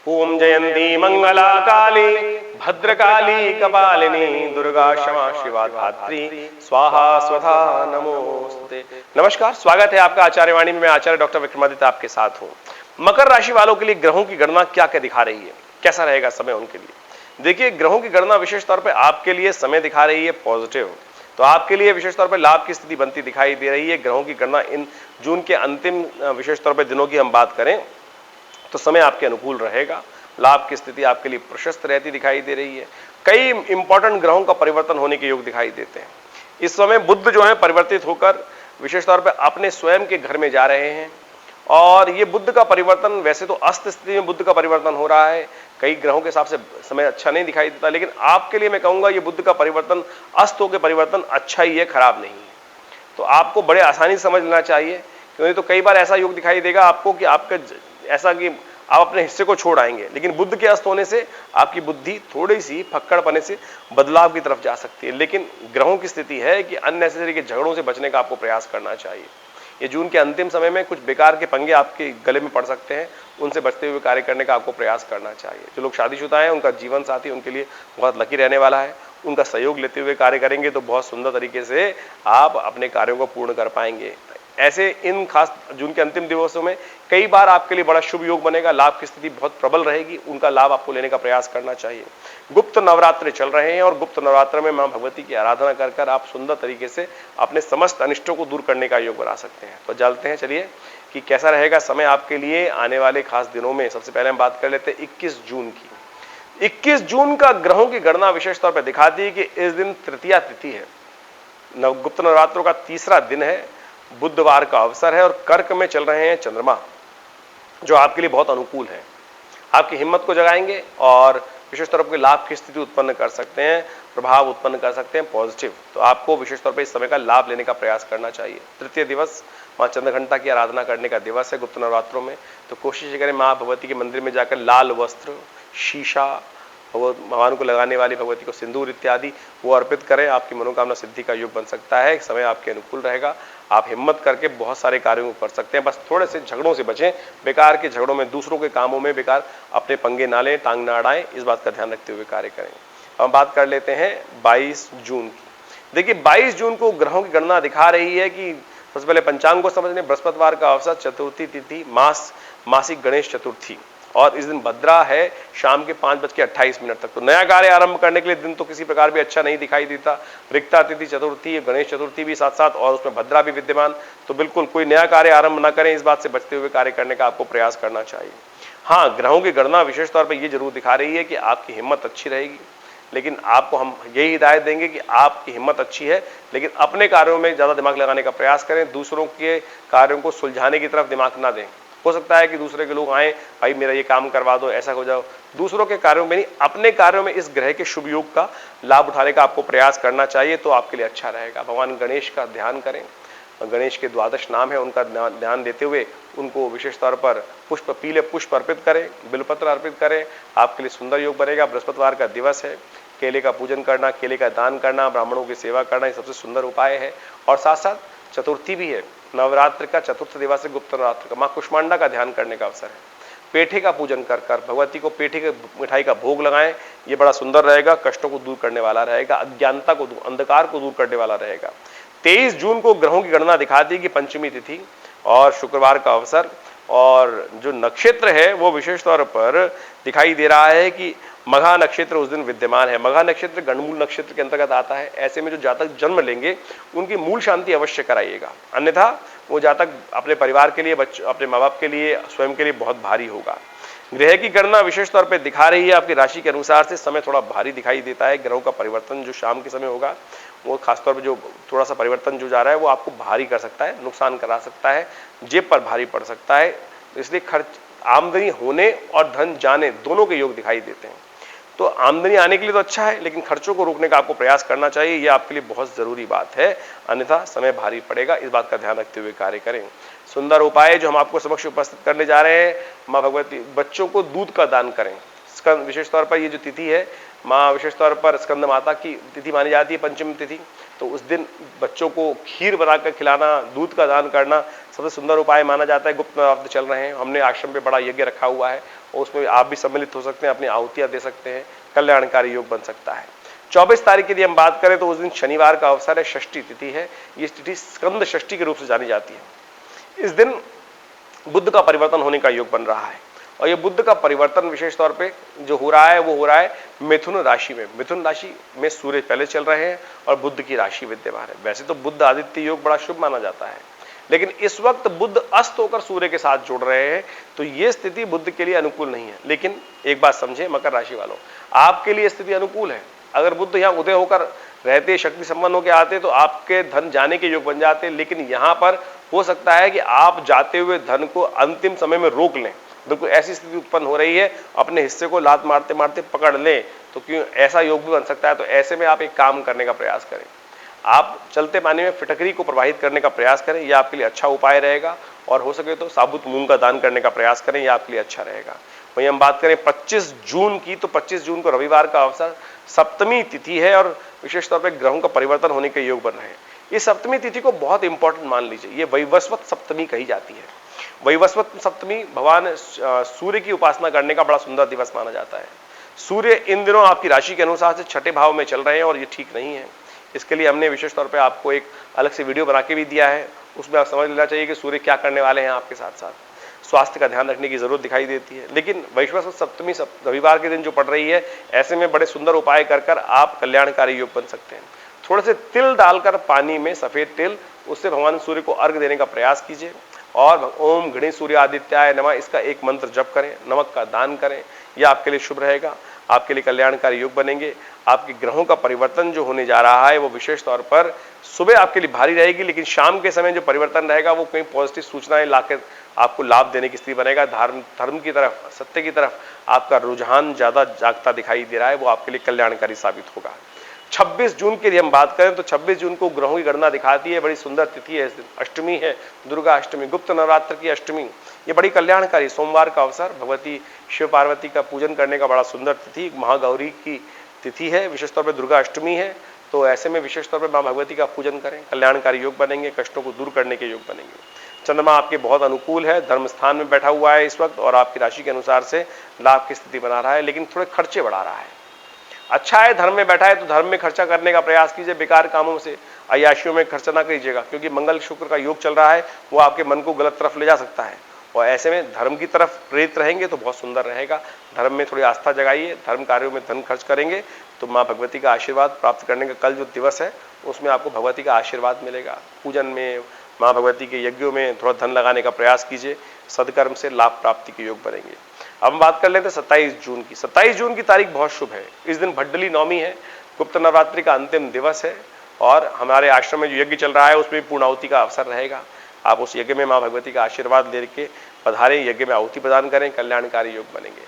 ओम जयंती मंगला काली भद्रकाली कपालिनी दुर्गा क्षमा शिवा धात्री स्वाहा स्वधा नमोस्तुते। नमस्कार, स्वागत है आपका आचार्यवाणी में। मैं आचार्य डॉक्टर विक्रमादित्य आपके साथ हूं। मकर राशि वालों के लिए ग्रहों की गणना क्या क्या दिखा रही है, कैसा रहेगा समय उनके लिए। देखिए, ग्रहों की गणना विशेष तौर पर आपके लिए समय दिखा रही है पॉजिटिव, तो आपके लिए विशेष तौर पर लाभ की स्थिति बनती दिखाई दे रही है। ग्रहों की गणना इन जून के अंतिम विशेष तौर पर दिनों की हम बात करें तो समय आपके अनुकूल रहेगा। लाभ की स्थिति आपके लिए प्रशस्त रहती दिखाई दे रही है। कई इंपॉर्टेंट ग्रहों का परिवर्तन होने के योग दिखाई देते हैं। इस समय बुध जो है परिवर्तित होकर विशेष तौर पर अपने स्वयं के घर में जा रहे हैं और ये बुध का परिवर्तन, वैसे तो अस्त स्थिति में बुध का परिवर्तन हो रहा है, कई ग्रहों के हिसाब से समय अच्छा नहीं दिखाई देता, लेकिन आपके लिए मैं कहूंगा ये बुध का परिवर्तन अस्त होकर परिवर्तन अच्छा ही है, खराब नहीं है। तो आपको बड़े आसानी से समझ लेना चाहिए, क्योंकि तो कई बार ऐसा योग दिखाई देगा आपको कि आपका ऐसा कि आप अपने हिस्से को छोड़ आएंगे, लेकिन बुध के अस्त होने से आपकी बुद्धि थोड़ी सी फक्कड़पने से बदलाव की तरफ जा सकती है। लेकिन ग्रहों की स्थिति है कि अननेसेसरी के झगड़ों से बचने का आपको प्रयास करना चाहिए। ये जून के अंतिम समय में कुछ बेकार के पंगे आपके गले में पड़ सकते हैं, उनसे बचते हुए कार्य करने का आपको प्रयास करना चाहिए। जो लोग शादीशुदा हैं उनका जीवन साथी उनके लिए बहुत लकी रहने वाला है। उनका सहयोग लेते हुए कार्य करेंगे तो बहुत सुंदर तरीके से आप अपने कार्यों को पूर्ण कर पाएंगे। ऐसे इन खास जून के अंतिम दिवसों में कई बार आपके लिए बड़ा शुभ योग बनेगा। लाभ की स्थिति बहुत प्रबल रहेगी, उनका लाभ आपको लेने का प्रयास करना चाहिए। गुप्त नवरात्र चल रहे हैं और गुप्त नवरात्र में मां भगवती की आराधना कर कर आप सुंदर तरीके से अपने समस्त अनिष्टों को दूर करने का योग बना सकते हैं। तो जानते हैं चलिए कि कैसा रहेगा समय आपके लिए आने वाले खास दिनों में। सबसे पहले हम बात कर लेते हैं 21 जून की। 21 जून का ग्रहों की गणना विशेष तौर पर दिखाती है कि इस दिन तृतीया तिथि है, गुप्त नवरात्रों का तीसरा दिन है, बुधवार का अवसर है और कर्क में चल रहे हैं चंद्रमा, जो आपके लिए बहुत अनुकूल है। आपकी हिम्मत को जगाएंगे और विशेष तौर पर लाभ की स्थिति उत्पन्न कर सकते हैं, प्रभाव उत्पन्न कर सकते हैं पॉजिटिव। तो आपको विशेष तौर पर इस समय का लाभ लेने का प्रयास करना चाहिए। तृतीय दिवस मां चंद्रघंटा की आराधना करने का दिवस है गुप्त नवरात्रों में, तो कोशिश करें मां भगवती के मंदिर में जाकर लाल वस्त्र, शीशा, भगवान को लगाने वाली भगवती को सिंदूर इत्यादि वो अर्पित करें। आपकी मनोकामना सिद्धि का योग बन सकता है। समय आपके अनुकूल रहेगा, आप हिम्मत करके बहुत सारे कार्यों को कर सकते हैं। बस थोड़े से झगड़ों से बचें, बेकार के झगड़ों में, दूसरों के कामों में बेकार अपने पंगे ना लें, टांग ना अड़ाएं, इस बात का ध्यान रखते हुए कार्य करें। हम बात कर लेते हैं 22 जून की। देखिए, 22 जून को ग्रहों की गणना दिखा रही है कि सबसे पहले पंचांग को समझने, बृहस्पतिवार का अवसर, चतुर्थी तिथि, मासिक गणेश चतुर्थी, और इस दिन भद्रा है शाम के 5:28 तक। तो नया कार्य आरंभ करने के लिए दिन तो किसी प्रकार भी अच्छा नहीं दिखाई देता। रिक्ता तिथि चतुर्थी, गणेश चतुर्थी भी साथ साथ और उसमें भद्रा भी विद्यमान, तो बिल्कुल कोई नया कार्य आरंभ ना करें, इस बात से बचते हुए कार्य करने का आपको प्रयास करना चाहिए। हाँ, ग्रहों की गणना विशेष तौर पर यह जरूर दिखा रही है कि आपकी हिम्मत अच्छी रहेगी, लेकिन आपको हम यही हिदायत देंगे कि आपकी हिम्मत अच्छी है, लेकिन अपने कार्यों में ज्यादा दिमाग लगाने का प्रयास करें। दूसरों के कार्यों को सुलझाने की तरफ दिमाग ना दें। हो सकता है कि दूसरे के लोग आए, भाई मेरा ये काम करवा दो, ऐसा हो जाओ, दूसरों के कार्यों में नहीं, अपने कार्यों में इस ग्रह के शुभ योग का लाभ उठाने का आपको प्रयास करना चाहिए, तो आपके लिए अच्छा रहेगा। भगवान गणेश का ध्यान करें, गणेश के द्वादश नाम है, उनका ध्यान देते हुए उनको विशेष तौर पर पीले पुष्प अर्पित करें, बिलपत्र अर्पित करें, आपके लिए सुंदर योग बनेगा। बृहस्पतिवार का दिवस है, केले का पूजन करना, केले का दान करना, ब्राह्मणों की सेवा करना, ये सबसे सुंदर उपाय है। और साथ साथ चतुर्थी भी है, नवरात्र का चतुर्थ दिवस है गुप्त नवरात्र का, मां कुष्मांडा का ध्यान करने का अवसर है। पेठे का पूजन कर कर भगवती को पेठे के मिठाई का भोग लगाएं, ये बड़ा सुंदर रहेगा, कष्टों को दूर करने वाला रहेगा, अज्ञानता को, अंधकार को दूर करने वाला रहेगा। 23 जून को ग्रहों की गणना दिखाती है कि पंचमी तिथि और शुक्रवार का अवसर, और जो नक्षत्र है वो विशेष तौर पर दिखाई दे रहा है कि मघा नक्षत्र उस दिन विद्यमान है। मघा नक्षत्र गणमूल नक्षत्र के अंतर्गत आता है। ऐसे में जो जातक जन्म लेंगे उनकी मूल शांति अवश्य कराइएगा, अन्यथा वो जातक अपने परिवार के लिए, अपने माँ बाप के लिए, स्वयं के लिए बहुत भारी होगा। ग्रह की गणना विशेष तौर पर दिखा रही है आपकी राशि के अनुसार से समय थोड़ा भारी दिखाई देता है। ग्रहों का परिवर्तन जो शाम के समय होगा वो खासतौर पर जो थोड़ा सा परिवर्तन जो जा रहा है वो आपको भारी कर सकता है, नुकसान करा सकता है, जेब पर भारी पड़ सकता है। इसलिए खर्च, आमदनी होने और धन जाने दोनों के योग दिखाई देते हैं। तो आमदनी आने के लिए तो अच्छा है, लेकिन खर्चों को रोकने का आपको प्रयास करना चाहिए, ये आपके लिए बहुत जरूरी बात है, अन्यथा समय भारी पड़ेगा। इस बात का ध्यान रखते हुए कार्य करें। सुंदर उपाय जो हम आपको समक्ष उपस्थित करने जा रहे हैं, मां भगवती, बच्चों को दूध का दान करें। स्कंद विशेष तौर पर ये जो तिथि है, मां विशेष तौर पर स्कंद माता की तिथि मानी जाती है, पंचमी तिथि, तो उस दिन बच्चों को खीर बनाकर खिलाना, दूध का दान करना सबसे सुंदर उपाय माना जाता है। गुप्त नवरात्र चल रहे हैं, हमने आश्रम पे बड़ा यज्ञ रखा हुआ है और उसमें आप भी सम्मिलित हो सकते हैं, अपनी आहुतियां दे सकते हैं, कल्याणकारी योग बन सकता है। 24 तारीख की यदि हम बात करें तो उस दिन शनिवार का अवसर है, षष्ठी तिथि है। ये तिथि स्कंद षष्ठी के रूप से जानी जाती है। इस दिन बुध का परिवर्तन होने का योग बन रहा है और ये बुध का परिवर्तन विशेष तौर पे जो हो रहा है वो हो रहा है मिथुन राशि में। मिथुन राशि में सूर्य पहले चल रहे हैं और बुध की राशि विद्यमान है। वैसे तो बुध आदित्य योग बड़ा शुभ माना जाता है, लेकिन इस वक्त बुध अस्त होकर सूर्य के साथ जुड़ रहे हैं तो ये स्थिति बुध के लिए अनुकूल नहीं है। लेकिन एक बात समझे मकर राशि वालों, आपके लिए स्थिति अनुकूल है। अगर बुध यहाँ उदय होकर रहते, शक्ति संपन्न होकर आते तो आपके धन जाने के योग बन जाते, लेकिन यहाँ पर हो सकता है कि आप जाते हुए धन को अंतिम समय में रोक लें। बिल्कुल ऐसी स्थिति उत्पन्न हो रही है, अपने हिस्से को लात मारते मारते पकड़ लें, तो क्यों ऐसा योग भी बन सकता है। तो ऐसे में आप एक काम करने का प्रयास करें, आप चलते पानी में फिटकरी को प्रवाहित करने का प्रयास करें, यह आपके लिए अच्छा उपाय रहेगा। और हो सके तो साबुत मूंग का दान करने का प्रयास करें, यह आपके लिए अच्छा रहेगा। वहीं हम बात करें 25 जून की, तो 25 जून को रविवार का अवसर, सप्तमी तिथि है और विशेष तौर पर ग्रहों का परिवर्तन होने के योग बन रहे हैं। इस सप्तमी तिथि को बहुत इंपॉर्टेंट मान लीजिए, ये वैवस्वत सप्तमी कही जाती है। वैवस्वत सप्तमी भगवान सूर्य की उपासना करने का बड़ा सुंदर दिवस माना जाता है। सूर्य इन दिनों आपकी राशि के अनुसार से छठे भाव में चल रहे हैं और ये ठीक नहीं है। इसके लिए हमने विशेष तौर पे आपको एक अलग से वीडियो बना के भी दिया है, उसमें आप समझ लेना चाहिए कि सूर्य क्या करने वाले हैं। आपके साथ साथ स्वास्थ्य का ध्यान रखने की जरूरत दिखाई देती है। लेकिन वैवस्वत सप्तमी रविवार के दिन जो पड़ रही है, ऐसे में बड़े सुंदर उपाय कर कर आप कल्याणकारी योग बन सकते हैं। थोड़े से तिल डालकर पानी में, सफेद तिल, उससे भगवान सूर्य को अर्घ देने का प्रयास कीजिए और ओम गणेश सूर्य आदित्याय नमः इसका एक मंत्र जप करें, नमक का दान करें, यह आपके लिए शुभ रहेगा, आपके लिए कल्याणकारी योग बनेंगे। आपके ग्रहों का परिवर्तन जो होने जा रहा है वो विशेष तौर पर सुबह आपके लिए भारी रहेगी, लेकिन शाम के समय जो परिवर्तन रहेगा वो कई पॉजिटिव सूचनाएं लाकर आपको लाभ देने की स्थिति बनेगा। धर्म की तरफ, सत्य की तरफ आपका रुझान ज्यादा जागता दिखाई दे रहा है, वो आपके लिए कल्याणकारी साबित होगा। 26 जून की यदि हम बात करें तो 26 जून को ग्रहों की गणना दिखाती है, बड़ी सुंदर तिथि है, इस दिन अष्टमी है, दुर्गा अष्टमी, गुप्त नवरात्र की अष्टमी। ये बड़ी कल्याणकारी, सोमवार का अवसर, भगवती शिव पार्वती का पूजन करने का बड़ा सुंदर तिथि, महागौरी की तिथि है, विशेष तौर पर दुर्गा अष्टमी है। तो ऐसे में विशेष तौर पर माँ भगवती का पूजन करें, कल्याणकारी योग बनेंगे, कष्टों को दूर करने के योग बनेंगे। चंद्रमा आपके बहुत अनुकूल है, धर्म स्थान में बैठा हुआ है इस वक्त और आपकी राशि के अनुसार से लाभ की स्थिति बना रहा है, लेकिन थोड़े खर्चे बढ़ा रहा है। अच्छा है धर्म में बैठा है तो धर्म में खर्चा करने का प्रयास कीजिए, बेकार कामों से, अय्याशियों में खर्चा ना कीजिएगा, क्योंकि मंगल शुक्र का योग चल रहा है, वो आपके मन को गलत तरफ ले जा सकता है। और ऐसे में धर्म की तरफ प्रेरित रहेंगे तो बहुत सुंदर रहेगा। धर्म में थोड़ी आस्था जगाइए, धर्म कार्यों में धन खर्च करेंगे तो माँ भगवती का आशीर्वाद प्राप्त करने का कल जो दिवस है उसमें आपको भगवती का आशीर्वाद मिलेगा। पूजन में, माँ भगवती के यज्ञों में थोड़ा धन लगाने का प्रयास कीजिए, सदकर्म से लाभ प्राप्ति के योग बनेंगे। अब हम बात कर लेते हैं 27 जून की। 27 जून की तारीख बहुत शुभ है। इस दिन भड्डली नवमी है, गुप्त नवरात्रि का अंतिम दिवस है और हमारे आश्रम में जो यज्ञ चल रहा है उसमें पूर्णाहुति का अवसर रहेगा। आप उस यज्ञ में माँ भगवती का आशीर्वाद लेके पधारें, यज्ञ में आहुति प्रदान करें, कल्याणकारी योग बनेंगे।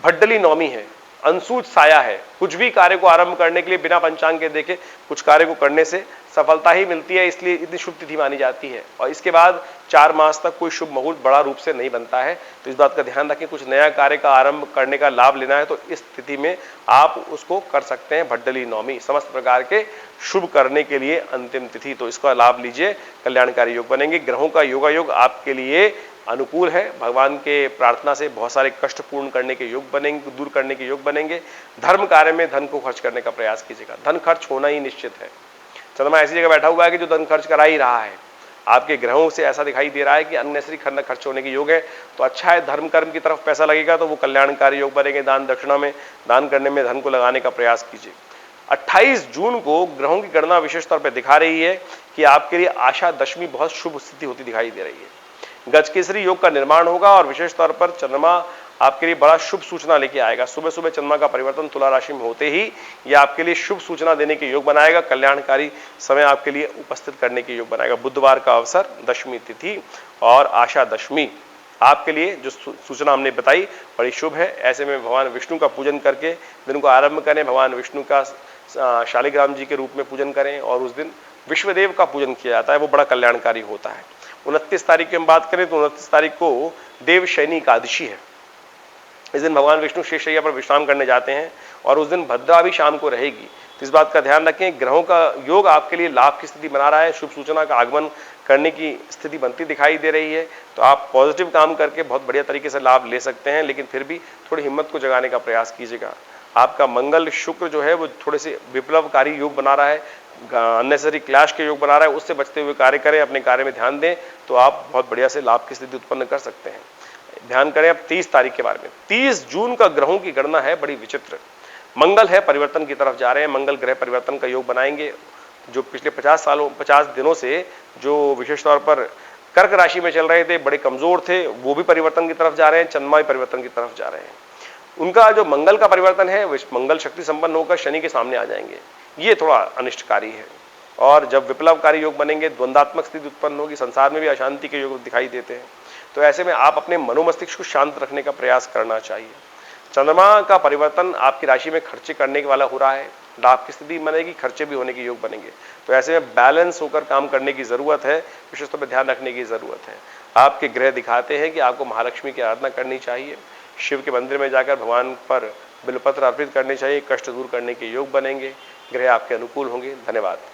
भड्डली नवमी है, अंशुज साया है, कुछ भी कार्य को आरंभ करने के लिए बिना पंचांग के देखे कुछ कार्य को करने से सफलता ही मिलती है, इसलिए इतनी शुभ तिथि मानी जाती है। और इसके बाद 4 मास तक कोई शुभ मुहूर्त बड़ा रूप से नहीं बनता है, तो इस बात का ध्यान रखें। कुछ नया कार्य का आरंभ करने का लाभ लेना है तो इस स्थिति में आप उसको कर सकते हैं। भड्डली नवमी समस्त प्रकार के शुभ करने के लिए अंतिम तिथि, तो इसका लाभ लीजिए, कल्याणकारी योग बनेंगे। ग्रहों का योगायोग आपके लिए अनुकूल है, भगवान के प्रार्थना से बहुत सारे कष्ट पूर्ण करने के योग बनेंगे, दूर करने के योग बनेंगे। धर्म कार्य में धन को खर्च करने का प्रयास कीजिएगा, धन खर्च होना ही निश्चित है। चंद्रमा ऐसी जगह बैठा हुआ है कि जो धन खर्च करा ही रहा है। आपके ग्रहों से ऐसा दिखाई दे रहा है कि अननेसरी खर्च होने के योग है, तो अच्छा है धर्म कर्म की तरफ पैसा लगेगा तो वो कल्याणकारी योग बनेंगे। दान दक्षिणा में, दान करने में धन को लगाने का प्रयास कीजिए। 28 जून को ग्रहों की गणना विशेष तौर पर दिखा रही है कि आपके लिए आशा दशमी बहुत शुभ स्थिति होती दिखाई दे रही है। गजकेसरी योग का निर्माण होगा और विशेष तौर पर चंद्रमा आपके लिए बड़ा शुभ सूचना लेके आएगा। सुबह सुबह चंद्रमा का परिवर्तन तुला राशि में होते ही ये आपके लिए शुभ सूचना देने के योग बनाएगा, कल्याणकारी समय आपके लिए उपस्थित करने के योग बनाएगा। बुधवार का अवसर, दशमी तिथि और आशा दशमी आपके लिए जो सूचना हमने बताई बड़ी शुभ है। ऐसे में भगवान विष्णु का पूजन करके दिन को आरंभ करें, भगवान विष्णु का शालिग्राम जी के रूप में पूजन करें और उस दिन विश्वदेव का पूजन किया जाता है, वो बड़ा कल्याणकारी होता है। 29 तारीख की हम बात करें तो 29 तारीख को देवशयनी एकादशी है। इस दिन भगवान विष्णु शेषशैया पर विश्राम करने जाते हैं और उस दिन भद्रा भी शाम को रहेगी। तो इस बात का ध्यान रखें। ग्रहों का योग आपके लिए लाभ की स्थिति बना रहा है, शुभ सूचना का आगमन करने की स्थिति बनती दिखाई दे रही है। तो आप पॉजिटिव काम करके बहुत बढ़िया तरीके से लाभ ले सकते हैं, लेकिन फिर भी थोड़ी हिम्मत को जगाने का प्रयास कीजिएगा। आपका मंगल शुक्र जो है वो थोड़े से विप्लवकारी योग बना रहा है, अननेसेसरी क्लैश के योग बना रहा है, उससे बचते हुए कार्य करें, अपने कार्य में ध्यान दें, तो आप बहुत बढ़िया से लाभ की स्थिति उत्पन्न कर सकते हैं। ध्यान करें अब 30 तारीख के बारे में। 30 जून का ग्रहों की गणना है बड़ी विचित्र। मंगल है परिवर्तन की तरफ जा रहे हैं, मंगल ग्रह परिवर्तन का योग बनाएंगे। जो पिछले 50 दिनों से जो विशेष तौर पर कर्क राशि में चल रहे थे, बड़े कमजोर थे, वो भी परिवर्तन की तरफ जा रहे हैं, चंद्रमा भी परिवर्तन की तरफ जा रहे हैं। उनका जो मंगल का परिवर्तन है, मंगल शक्ति संपन्न होकर शनि के सामने आ जाएंगे, ये थोड़ा अनिष्टकारी है। और जब विप्लवकारी योग बनेंगे, द्वंद्वात्मक स्थिति उत्पन्न होगी, संसार में भी अशांति के योग दिखाई देते हैं। तो ऐसे में आप अपने मनोमस्तिष्क को शांत रखने का प्रयास करना चाहिए। चंद्रमा का परिवर्तन आपकी राशि में खर्चे करने वाला हो रहा है, लाभ की स्थिति बनेगी, खर्चे भी होने के योग बनेंगे। तो ऐसे में बैलेंस होकर काम करने की जरूरत है, विशेष तौर पर ध्यान रखने की जरूरत है। आपके ग्रह दिखाते हैं कि आपको महालक्ष्मी की आराधना करनी चाहिए, शिव के मंदिर में जाकर भगवान पर बिलपत्र अर्पित करने चाहिए, कष्ट दूर करने के योग बनेंगे, ग्रह आपके अनुकूल होंगे। धन्यवाद।